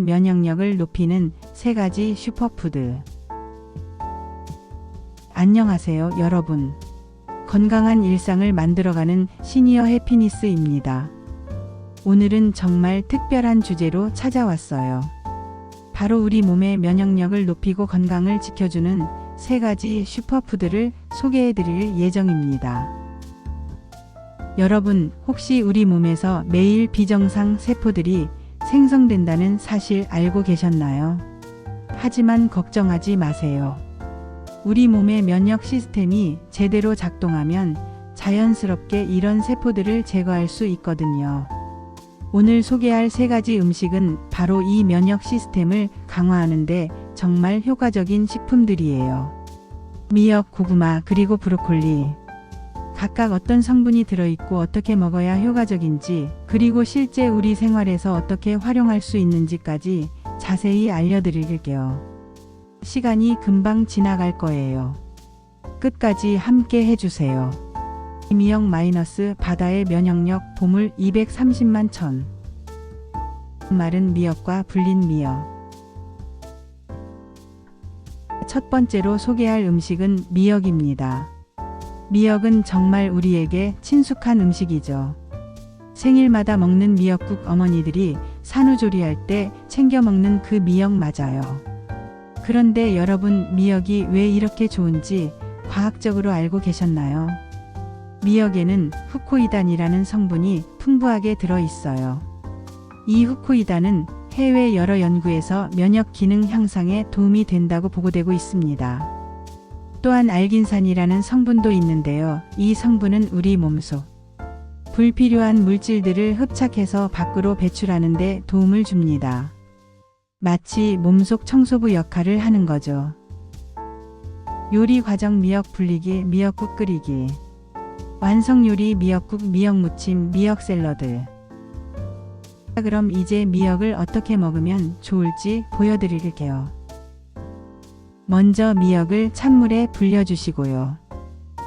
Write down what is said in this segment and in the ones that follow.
면역력을 높이는 3가지 슈퍼푸드. 안녕하세요, 여러분. 건강한 일상을 만들어가는 시니어 해피니스입니다. 오늘은 정말 특별한 주제로 찾아왔어요. 바로 우리 몸의 면역력을 높이고 건강을 지켜주는 3가지 슈퍼푸드를 소개해드릴 예정입니다. 여러분, 혹시 우리 몸에서 매일 비정상 세포들이 생성된다는 사실 알고 계셨나요? 하지만 걱정하지 마세요. 우리 몸의 면역 시스템이 제대로 작동하면 자연스럽게 이런 세포들을 제거할 수 있거든요. 오늘 소개할 3가지 음식은 바로 이 면역 시스템을 강화하는데 정말 효과적인 식품들이에요. 미역, 고구마, 그리고 브로콜리. 각각 어떤 성분이 들어있고 어떻게 먹어야 효과적인지, 그리고 실제 우리 생활에서 어떻게 활용할 수 있는지까지 자세히 알려드릴게요. 시간이 금방 지나갈 거예요. 끝까지 함께 해주세요. 미역 마이너스 바다의 면역력 보물 230만 천. 마른 미역과 불린 미역. 첫 번째로 소개할 음식은 미역입니다. 미역은 정말 우리에게 친숙한 음식이죠. 생일마다 먹는 미역국, 어머니들이 산후조리할 때 챙겨 먹는 그 미역 맞아요. 그런데 여러분, 미역이 왜 이렇게 좋은지 과학적으로 알고 계셨나요? 미역에는 후코이단이라는 성분이 풍부하게 들어있어요. 이 후코이단은 해외 여러 연구에서 면역 기능 향상에 도움이 된다고 보고되고 있습니다. 또한 알긴산이라는 성분도 있는데요. 이 성분은 우리 몸속 불필요한 물질들을 흡착해서 밖으로 배출하는 데 도움을 줍니다. 마치 몸속 청소부 역할을 하는 거죠. 요리 과정: 미역 불리기, 미역국 끓이기. 완성 요리: 미역국, 미역무침, 미역 샐러드. 그럼 이제 미역을 어떻게 먹으면 좋을지 보여드릴게요. 먼저 미역을 찬물에 불려주시고요.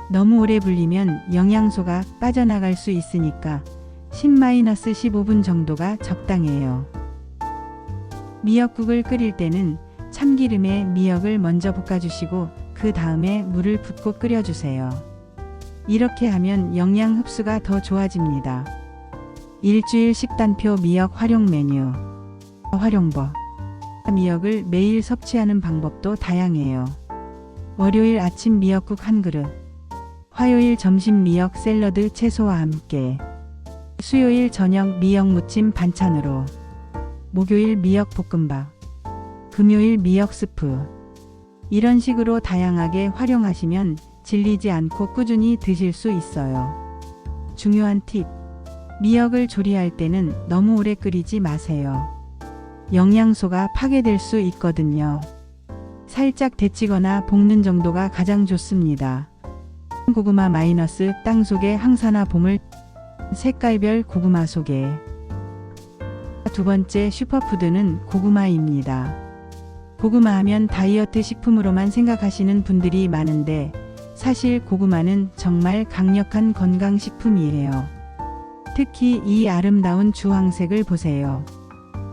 너무 오래 불리면 영양소가 빠져나갈 수 있으니까 10-15분 정도가 적당해요. 미역국을 끓일 때는 참기름에 미역을 먼저 볶아주시고 그 다음에 물을 붓고 끓여주세요. 이렇게 하면 영양 흡수가 더 좋아집니다. 일주일 식단표 미역 활용 메뉴. 활용법. 미역을 매일 섭취하는 방법도 다양해요. 월요일 아침 미역국 1그릇. 화요일 점심 미역 샐러드 채소와 함께. 수요일 저녁 미역 무침 반찬으로. 목요일 미역 볶음밥. 금요일 미역 스프. 이런 식으로 다양하게 활용하시면 질리지 않고 꾸준히 드실 수 있어요. 중요한 팁. 미역을 조리할 때는 너무 오래 끓이지 마세요. 영양소가 파괴될 수 있거든요. 살짝 데치거나 볶는 정도가 가장 좋습니다. 고구마 마이너스 땅속의 항산화 보물. 색깔별 고구마 소개. 두 번째 슈퍼푸드는 고구마입니다. 고구마 하면 다이어트 식품으로만 생각하시는 분들이 많은데 사실 고구마는 정말 강력한 건강식품이에요. 특히 이 아름다운 주황색을 보세요.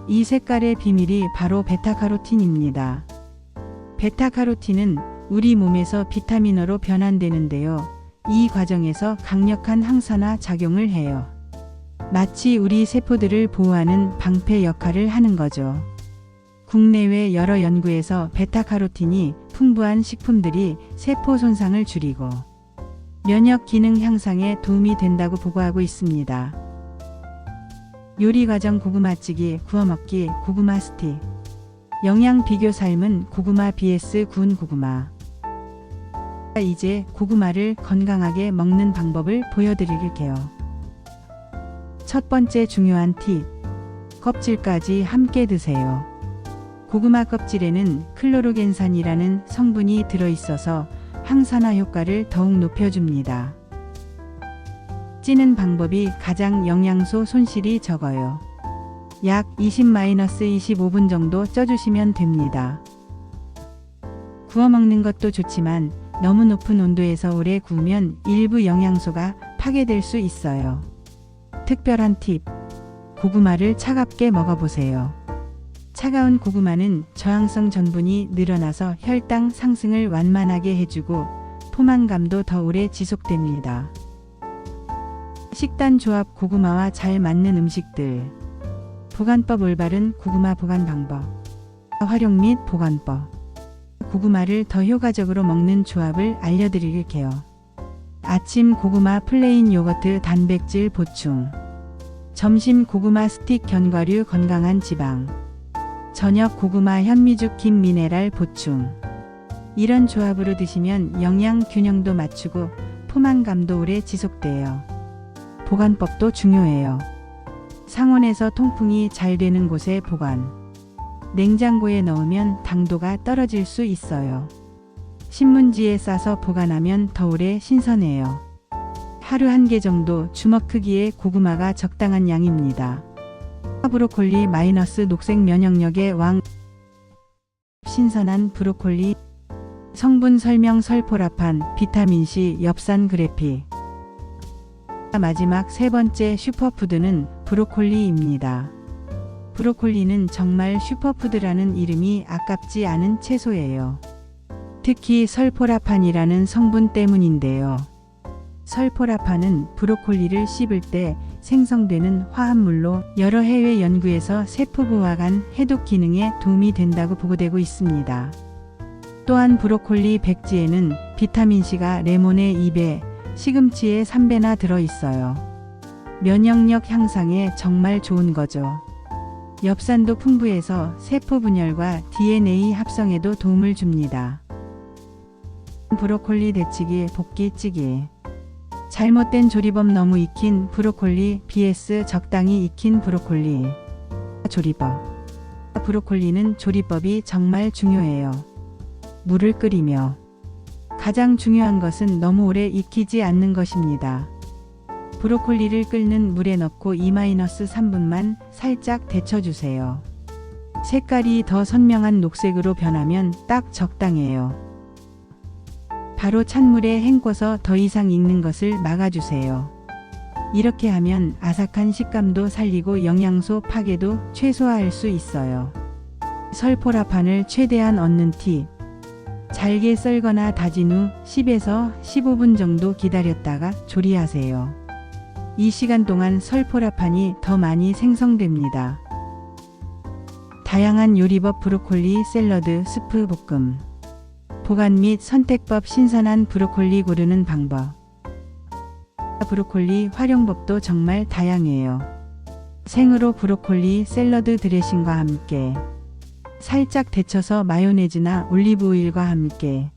이 색깔의 비밀이 바로 베타카로틴입니다. 베타카로틴은 우리 몸에서 비타민으로 변환되는데요. 이 과정에서 강력한 항산화 작용을 해요. 마치 우리 세포들을 보호하는 방패 역할을 하는 거죠. 국내외 여러 연구에서 베타카로틴이 풍부한 식품들이 세포 손상을 줄이고 면역 기능 향상에 도움이 된다고 보고하고 있습니다. 요리 과정: 고구마찌개, 구워먹기, 고구마 스틱. 영양 비교: 삶은 고구마 vs 구운 고구마. 이제 고구마를 건강하게 먹는 방법을 보여드릴게요. 첫 번째 중요한 팁. 껍질까지 함께 드세요. 고구마 껍질에는 클로로겐산이라는 성분이 들어있어서 항산화 효과를 더욱 높여줍니다. 찌는 방법이 가장 영양소 손실이 적어요. 약 20-25분 정도 쪄주시면 됩니다. 구워 먹는 것도 좋지만 너무 높은 온도에서 오래 구우면 일부 영양소가 파괴될 수 있어요. 특별한 팁. 고구마를 차갑게 먹어보세요. 차가운 고구마는 저항성 전분이 늘어나서 혈당 상승을 완만하게 해주고 포만감도 더 오래 지속됩니다. 식단 조합 고구마와 잘 맞는 음식들. 보관법 올바른 고구마 보관 방법. 활용 및 보관법. 고구마를 더 효과적으로 먹는 조합을 알려드릴게요. 아침 고구마 플레인 요거트 단백질 보충. 점심 고구마 스틱 견과류 건강한 지방. 저녁 고구마 현미죽 김 미네랄 보충. 이런 조합으로 드시면 영양 균형도 맞추고 포만감도 오래 지속돼요. 보관법도 중요해요. 상온에서 통풍이 잘 되는 곳에 보관. 냉장고에 넣으면 당도가 떨어질 수 있어요. 신문지에 싸서 보관하면 더 오래 신선해요. 하루 1개 정도 주먹 크기의 고구마가 적당한 양입니다. 브로콜리 마이너스 녹색 면역력의 왕. 신선한 브로콜리. 성분 설명 설포라판 비타민C 엽산 그래픽. 마지막 세 번째 슈퍼푸드는 브로콜리입니다. 브로콜리는 정말 슈퍼푸드라는 이름이 아깝지 않은 채소예요. 특히 설포라판이라는 성분 때문인데요. 설포라판은 브로콜리를 씹을 때 생성되는 화합물로 여러 해외 연구에서 세포 보호관 해독 기능에 도움이 된다고 보고되고 있습니다. 또한 브로콜리 백지에는 비타민C가 레몬의 2배, 시금치의 3배나 들어있어요. 면역력 향상에 정말 좋은 거죠. 엽산도 풍부해서 세포 분열과 DNA 합성에도 도움을 줍니다. 브로콜리 데치기 볶기찌개. 잘못된 조리법 너무 익힌 브로콜리 vs 적당히 익힌 브로콜리. 조리법. 브로콜리는 조리법이 정말 중요해요. 물을 끓이며. 가장 중요한 것은 너무 오래 익히지 않는 것입니다. 브로콜리를 끓는 물에 넣고 2-3분만 살짝 데쳐주세요. 색깔이 더 선명한 녹색으로 변하면 딱 적당해요. 바로 찬물에 헹궈서 더 이상 익는 것을 막아주세요. 이렇게 하면 아삭한 식감도 살리고 영양소 파괴도 최소화할 수 있어요. 설포라판을 최대한 얻는 팁. 잘게 썰거나 다진 후 10에서 15분 정도 기다렸다가 조리하세요. 이 시간 동안 설포라판이 더 많이 생성됩니다. 다양한 요리법 브로콜리 샐러드 스프 볶음. 보관 및 선택법 신선한 브로콜리 고르는 방법. 브로콜리 활용법도 정말 다양해요. 생으로 브로콜리 샐러드 드레싱과 함께. 살짝 데쳐서 마요네즈나 올리브오일과 함께.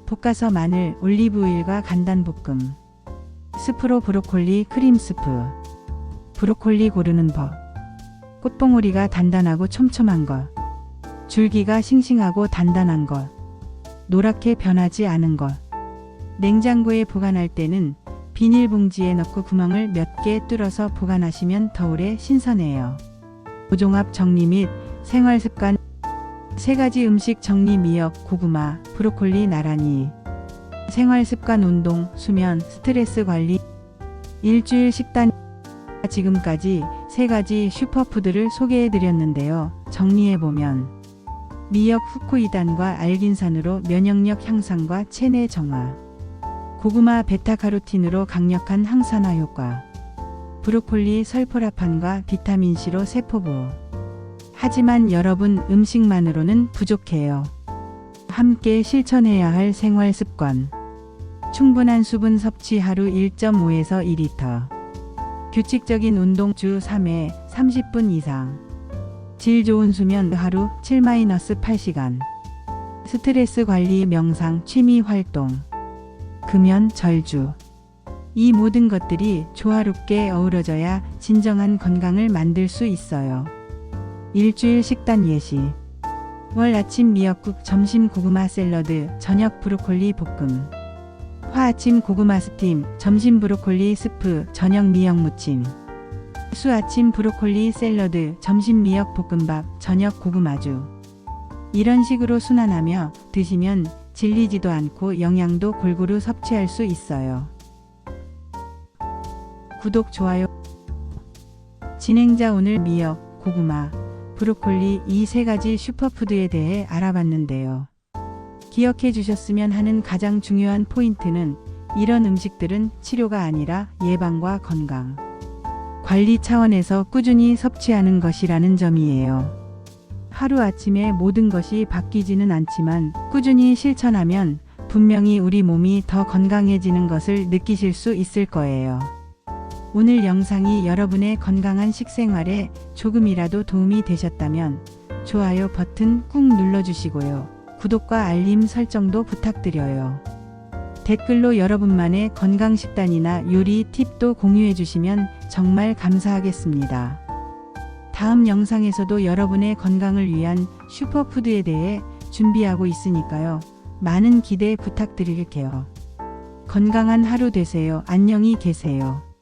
볶아서 마늘, 올리브오일과 간단 볶음. 스프로 브로콜리 크림 스프. 브로콜리 고르는 법. 꽃봉오리가 단단하고 촘촘한 것. 줄기가 싱싱하고 단단한 것. 노랗게 변하지 않은 것. 냉장고에 보관할 때는 비닐봉지에 넣고 구멍을 몇 개 뚫어서 보관하시면 더 오래 신선해요. 보종합 정리 및 생활습관. 3가지 음식 정리 미역, 고구마, 브로콜리 나란히. 생활습관 운동, 수면, 스트레스 관리. 일주일 식단. 지금까지 3가지 슈퍼푸드를 소개해드렸는데요. 정리해보면 미역 후코이단과 알긴산으로 면역력 향상과 체내 정화. 고구마 베타카로틴으로 강력한 항산화 효과. 브로콜리 설포라판과 비타민C로 세포보호. 하지만 여러분 음식만으로는 부족해요. 함께 실천해야 할 생활습관. 충분한 수분 섭취 하루 1.5에서 2리터. 규칙적인 운동 주 3회 30분 이상. 질 좋은 수면 하루 7-8시간. 스트레스 관리 명상 취미 활동. 금연 절주. 이 모든 것들이 조화롭게 어우러져야 진정한 건강을 만들 수 있어요. 일주일 식단 예시. 월 아침 미역국, 점심 고구마 샐러드, 저녁 브로콜리 볶음. 화 아침 고구마 스팀, 점심 브로콜리 스프, 저녁 미역 무침. 수 아침 브로콜리 샐러드, 점심 미역 볶음밥, 저녁 고구마주. 이런 식으로 순환하며 드시면 질리지도 않고 영양도 골고루 섭취할 수 있어요. 구독, 좋아요. 진행자 오늘 미역, 고구마, 브로콜리 이 세 가지 슈퍼푸드에 대해 알아봤는데요. 기억해 주셨으면 하는 가장 중요한 포인트는 이런 음식들은 치료가 아니라 예방과 건강, 관리 차원에서 꾸준히 섭취하는 것이라는 점이에요. 하루아침에 모든 것이 바뀌지는 않지만 꾸준히 실천하면 분명히 우리 몸이 더 건강해지는 것을 느끼실 수 있을 거예요. 오늘 영상이 여러분의 건강한 식생활에 조금이라도 도움이 되셨다면 좋아요 버튼 꾹 눌러주시고요. 구독과 알림 설정도 부탁드려요. 댓글로 여러분만의 건강 식단이나 요리 팁도 공유해 주시면 정말 감사하겠습니다. 다음 영상에서도 여러분의 건강을 위한 슈퍼푸드에 대해 준비하고 있으니까요. 많은 기대 부탁드릴게요. 건강한 하루 되세요. 안녕히 계세요.